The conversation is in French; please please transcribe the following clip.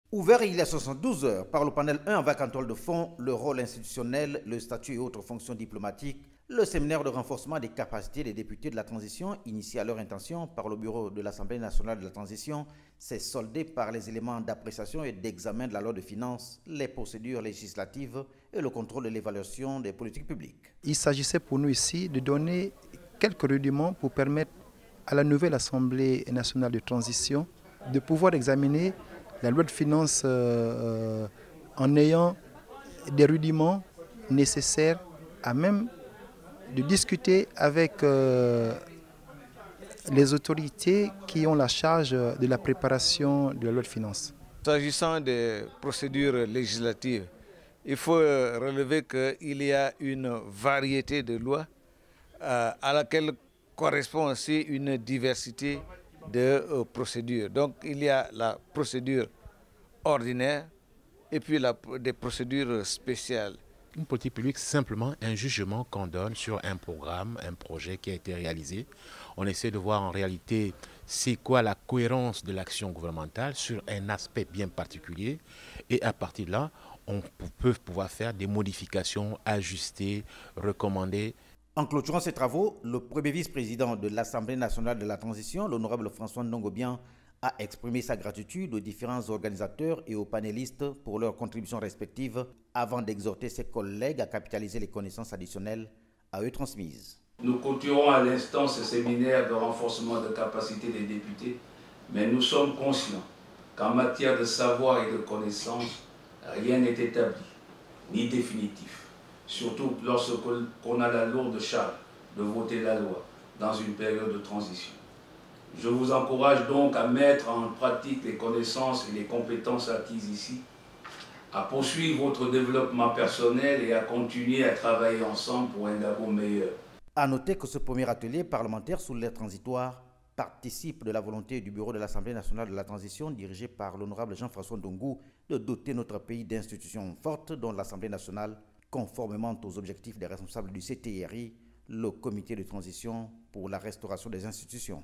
Ouvert il y a 72 heures par le panel 1 avec en toile de fond le rôle institutionnel, le statut et autres fonctions diplomatiques, le séminaire de renforcement des capacités des députés de la transition, initié à leur intention par le bureau de l'Assemblée nationale de la transition, s'est soldé par les éléments d'appréciation et d'examen de la loi de finances, les procédures législatives et le contrôle de l'évaluation des politiques publiques. Il s'agissait pour nous ici de donner quelques rudiments pour permettre à la nouvelle Assemblée nationale de transition de pouvoir examiner la loi de finances en ayant des rudiments nécessaires à même de discuter avec les autorités qui ont la charge de la préparation de la loi de finances. S'agissant des procédures législatives, il faut relever qu'il y a une variété de lois à laquelle correspond aussi une diversité de procédures. Donc il y a la procédure ordinaire et puis des procédures spéciales. Une politique publique, c'est simplement un jugement qu'on donne sur un programme, un projet qui a été réalisé. On essaie de voir en réalité c'est quoi la cohérence de l'action gouvernementale sur un aspect bien particulier. Et à partir de là, on peut pouvoir faire des modifications, ajuster, recommander. En clôturant ces travaux, le premier vice-président de l'Assemblée nationale de la transition, l'honorable François Ndongo-Bian, a exprimé sa gratitude aux différents organisateurs et aux panélistes pour leurs contributions respectives avant d'exhorter ses collègues à capitaliser les connaissances additionnelles à eux transmises. Nous clôturons à l'instant ce séminaire de renforcement de capacité des députés, mais nous sommes conscients qu'en matière de savoir et de connaissances, rien n'est établi, ni définitif, surtout lorsqu'on a la lourde charge de voter la loi dans une période de transition. Je vous encourage donc à mettre en pratique les connaissances et les compétences acquises ici, à poursuivre votre développement personnel et à continuer à travailler ensemble pour un Gabon meilleur. A noter que ce premier atelier parlementaire sous l'air transitoire participe de la volonté du bureau de l'Assemblée nationale de la transition dirigé par l'honorable Jean-François Ndongo de doter notre pays d'institutions fortes dont l'Assemblée nationale, conformément aux objectifs des responsables du CTRI, le comité de transition pour la restauration des institutions.